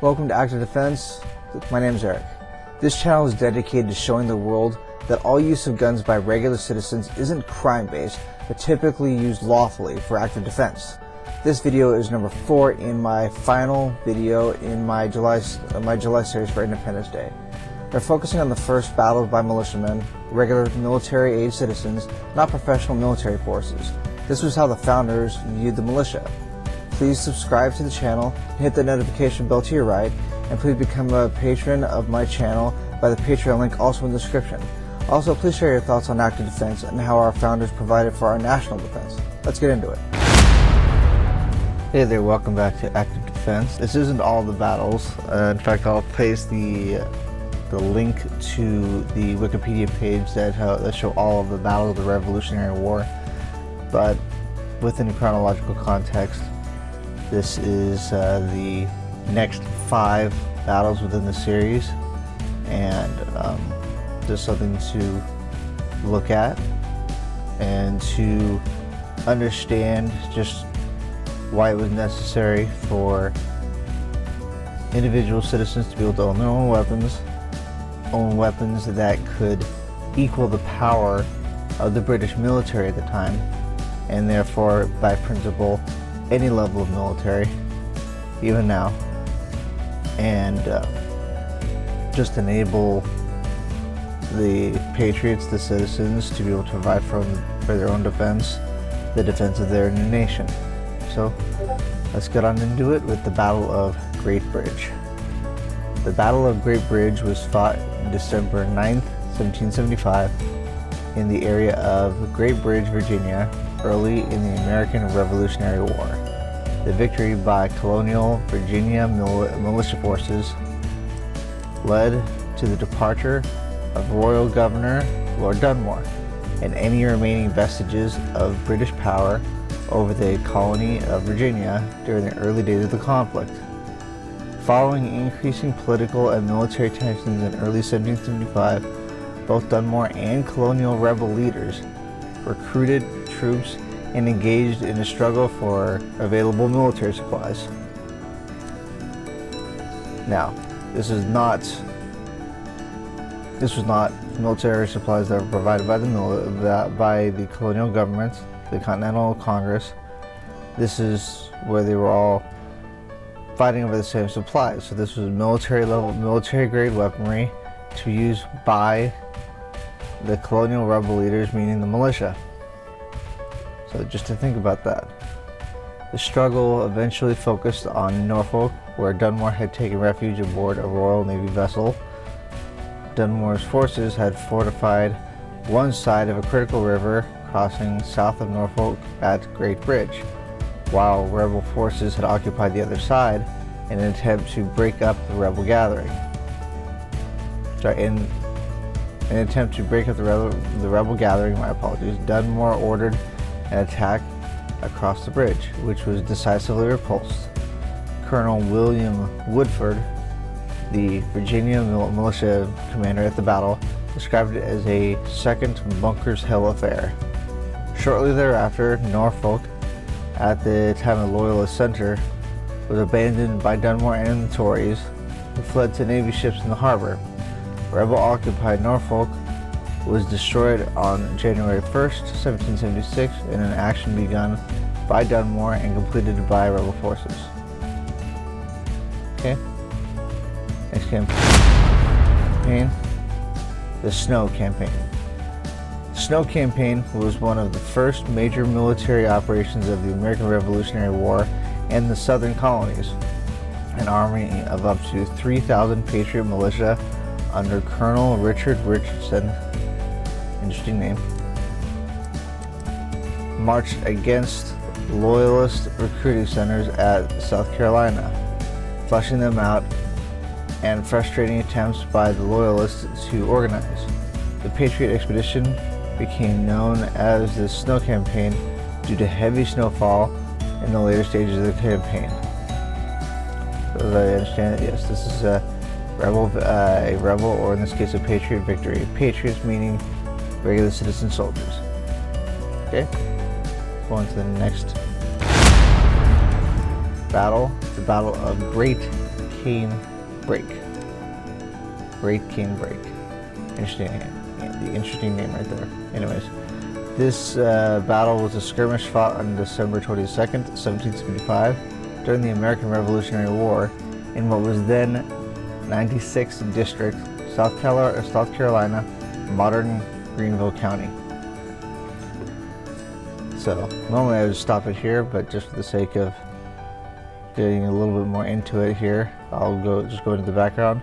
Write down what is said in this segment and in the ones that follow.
Welcome to Active Defense. My name is Eric. This channel is dedicated to showing the world that all use of guns by regular citizens isn't crime-based, but typically used lawfully for active defense. This video is number 4 in my final video in my July series for Independence Day. We're focusing on the first battle by militiamen, regular military-age citizens, not professional military forces. This was how the founders viewed the militia. Please subscribe to the channel, hit the notification bell to your right, and please become a patron of my channel by the Patreon link also in the description. Also, please share your thoughts on active defense and how our founders provided for our national defense. Let's get into it. Hey there, welcome back to Active Defense. This isn't all the battles. In fact, I'll paste the link to the Wikipedia page that show all of the battles of the Revolutionary War. But within a chronological context, this is the next 5 battles within the series, and just something to look at and to understand just why it was necessary for individual citizens to be able to own their own weapons that could equal the power of the British military at the time, and therefore, by principle, any level of military, even now, and just enable the patriots, the citizens, to be able to provide for their own defense, the defense of their nation. So let's get on into it with the Battle of Great Bridge. The Battle of Great Bridge was fought December 9th, 1775 in the area of Great Bridge, Virginia, early in the American Revolutionary War. The victory by colonial Virginia militia forces led to the departure of Royal Governor Lord Dunmore and any remaining vestiges of British power over the colony of Virginia during the early days of the conflict. Following increasing political and military tensions in early 1775, both Dunmore and colonial rebel leaders recruited troops and engaged in a struggle for available military supplies. Now, this was not military supplies that were provided by the colonial government, the Continental Congress. This is where they were all fighting over the same supplies. So this was military grade weaponry to be used by the colonial rebel leaders, meaning the militia. So just to think about that. The struggle eventually focused on Norfolk, where Dunmore had taken refuge aboard a Royal Navy vessel. Dunmore's forces had fortified one side of a critical river crossing south of Norfolk at Great Bridge, while rebel forces had occupied the other side in an attempt to break up the rebel gathering. In an attempt to break up the rebel gathering, Dunmore ordered an attack across the bridge, which was decisively repulsed. Colonel William Woodford, the Virginia militia commander at the battle, described it as a second Bunker's Hill affair. Shortly thereafter, Norfolk, at the time a Loyalist center, was abandoned by Dunmore and the Tories, who fled to Navy ships in the harbor. Rebel-occupied Norfolk was destroyed on January 1st, 1776 in an action begun by Dunmore and completed by rebel forces. Okay. Next campaign, the Snow Campaign. The Snow Campaign was one of the first major military operations of the American Revolutionary War and the southern colonies. An army of up to 3,000 Patriot militia under Colonel Richard Richardson, interesting name, marched against Loyalist recruiting centers at South Carolina, flushing them out and frustrating attempts by the Loyalists to organize. The Patriot expedition became known as the Snow Campaign due to heavy snowfall in the later stages of the campaign. As I understand it, yes, this is a rebel, or in this case a Patriot victory. Patriots meaning regular citizen soldiers. Okay, go on to the next battle, the Battle of Great Cane Break. Great Cane Break. Interesting, the interesting name right there. Anyways, this battle was a skirmish fought on December 22nd, 1775, during the American Revolutionary War in what was then 96th District, South Carolina, modern Greenville County. So normally I would stop it here, but just for the sake of getting a little bit more into it here, I'll just go into the background.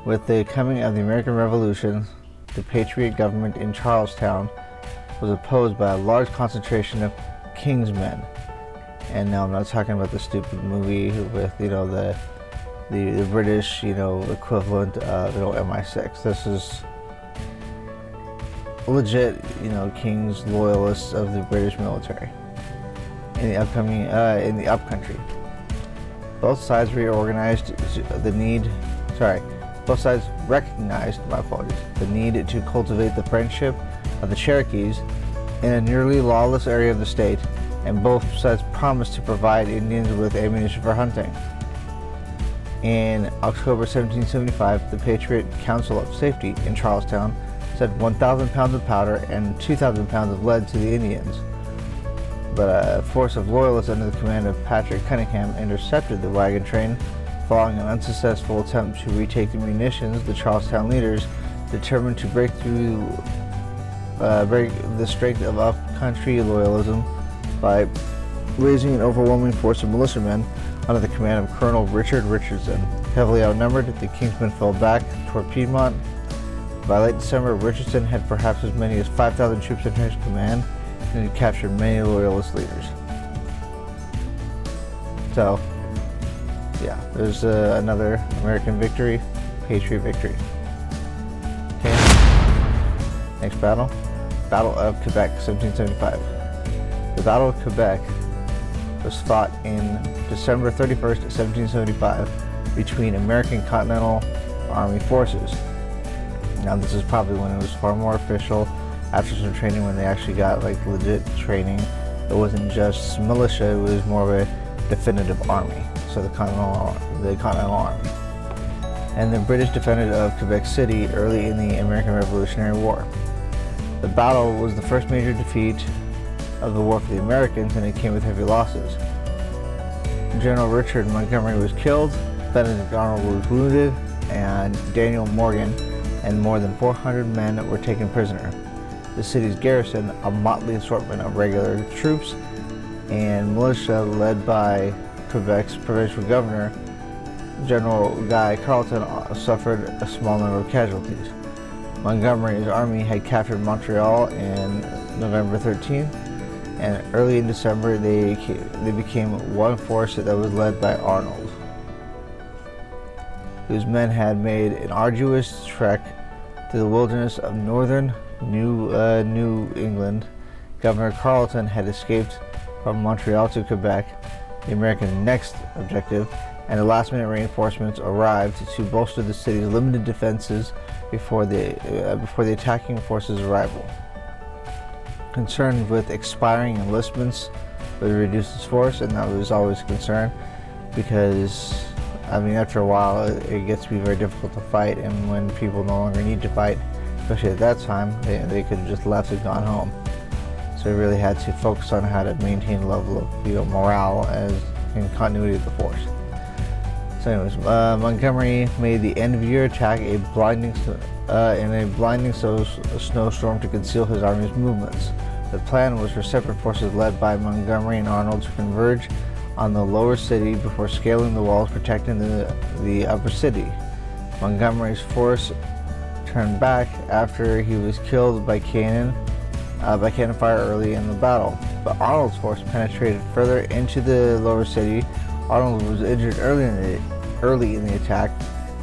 With the coming of the American Revolution, the Patriot government in Charlestown was opposed by a large concentration of King's men. And now I'm not talking about the stupid movie with, the British, equivalent of, MI6. This is legit, King's loyalists of the British military in the upcountry. Both sides Both sides recognized, the need to cultivate the friendship of the Cherokees in a nearly lawless area of the state, and both sides promised to provide Indians with ammunition for hunting. In October 1775, the Patriot Council of Safety in Charlestown sent 1,000 pounds of powder and 2,000 pounds of lead to the Indians. But a force of loyalists under the command of Patrick Cunningham intercepted the wagon train. Following an unsuccessful attempt to retake the munitions, the Charlestown leaders determined to break the strength of up-country loyalism by raising an overwhelming force of militiamen under the command of Colonel Richard Richardson. Heavily outnumbered, the Kingsmen fell back toward Piedmont. By late December, Richardson had perhaps as many as 5,000 troops under his command, and had captured many loyalist leaders. So, yeah, there's another American victory, Patriot victory. Okay. Next battle, Battle of Quebec, 1775. The Battle of Quebec was fought in December 31st, 1775, between American Continental Army forces. Now, this is probably when it was far more official. After some training, when they actually got legit training, it wasn't just militia; it was more of a definitive army. So the Continental Army. And the British defended of Quebec City early in the American Revolutionary War. The battle was the first major defeat of the war for the Americans, and it came with heavy losses. General Richard Montgomery was killed, Benedict Arnold was wounded, and Daniel Morgan and more than 400 men were taken prisoner. The city's garrison, a motley assortment of regular troops and militia led by Quebec's provincial governor, General Guy Carleton, suffered a small number of casualties. Montgomery's army had captured Montreal in November 13th, and early in December they became one force that was led by Arnold, whose men had made an arduous trek to the wilderness of northern New England. Governor Carleton had escaped from Montreal to Quebec, the American next objective, and the last-minute reinforcements arrived to bolster the city's limited defenses before the attacking forces' arrival. Concerned with expiring enlistments would reduce its force, and that was always a concern because, after a while, it gets to be very difficult to fight, and when people no longer need to fight, especially at that time, they could have just left and gone home. So we really had to focus on how to maintain a level of morale and continuity of the force. So anyways, Montgomery made the end-of-year attack in a blinding snowstorm to conceal his army's movements. The plan was for separate forces led by Montgomery and Arnold to converge on the lower city before scaling the walls protecting the upper city. Montgomery's force turned back after he was killed by cannon fire early in the battle, but Arnold's force penetrated further into the lower city. Arnold was injured early in the attack,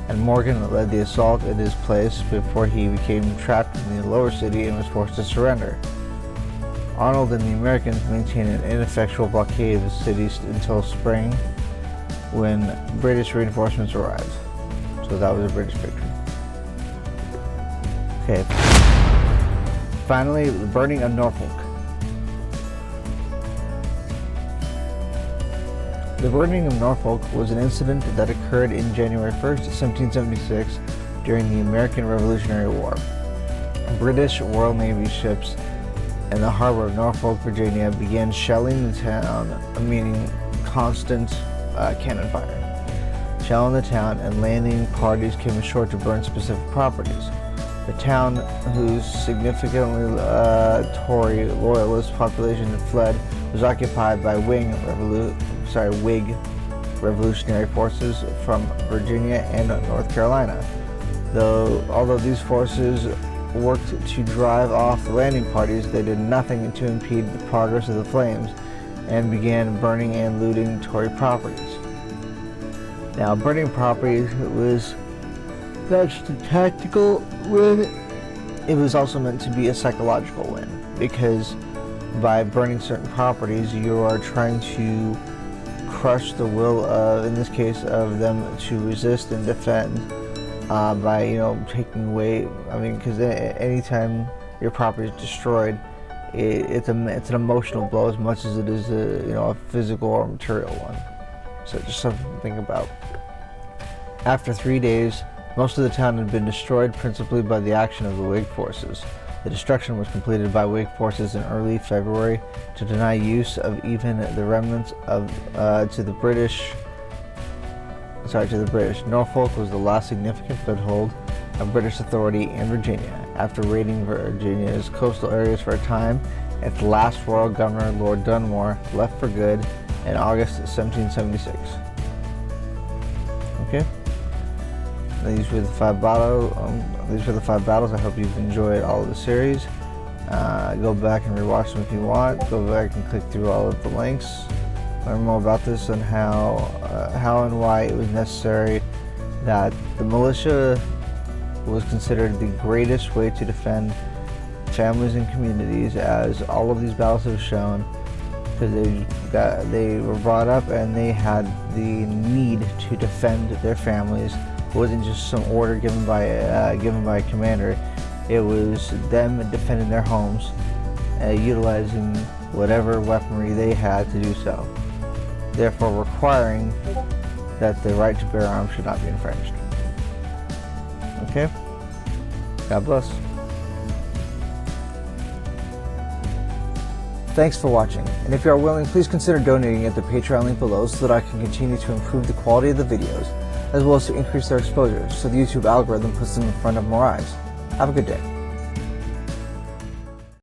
and Morgan led the assault in his place before he became trapped in the lower city and was forced to surrender. Arnold and the Americans maintained an ineffectual blockade of the city until spring, when British reinforcements arrived. So that was a British victory. Okay. Finally, the Burning of Norfolk. The Burning of Norfolk was an incident that occurred in January 1st, 1776 during the American Revolutionary War. British Royal Navy ships in the harbor of Norfolk, Virginia began shelling the town, meaning constant cannon fire. Shelling the town, and landing parties came ashore to burn specific properties. The town, whose significantly Tory loyalist population had fled, was occupied by Whig revolutionary forces from Virginia and North Carolina. Although these forces worked to drive off the landing parties, they did nothing to impede the progress of the flames and began burning and looting Tory properties. Now, burning properties was not just a tactical win, it was also meant to be a psychological win, because by burning certain properties, you are trying to crush the will of, in this case, of them to resist and defend by, taking away. Because anytime your property is destroyed, it's an emotional blow as much as it is a physical or material one. So just something to think about. After 3 days, most of the town had been destroyed, principally by the action of the Whig forces. The destruction was completed by Whig forces in early February to deny use of even the remnants to the British. Norfolk was the last significant foothold of British authority in Virginia. After raiding Virginia's coastal areas for a time, its last royal governor, Lord Dunmore, left for good in August 1776. Okay. These were the five battles. I hope you've enjoyed all of the series. Go back and rewatch them if you want. Go back and click through all of the links. Learn more about this and how and why it was necessary that the militia was considered the greatest way to defend families and communities, as all of these battles have shown, because they were brought up and they had the need to defend their families. It wasn't just some order given by a commander. It was them defending their homes, utilizing whatever weaponry they had to do so, therefore requiring that the right to bear arms should not be infringed. Okay? God bless. Thanks for watching, and if you are willing, please consider donating at the Patreon link below so that I can continue to improve the quality of the videos, as well as to increase their exposure so the YouTube algorithm puts them in front of more eyes. Have a good day.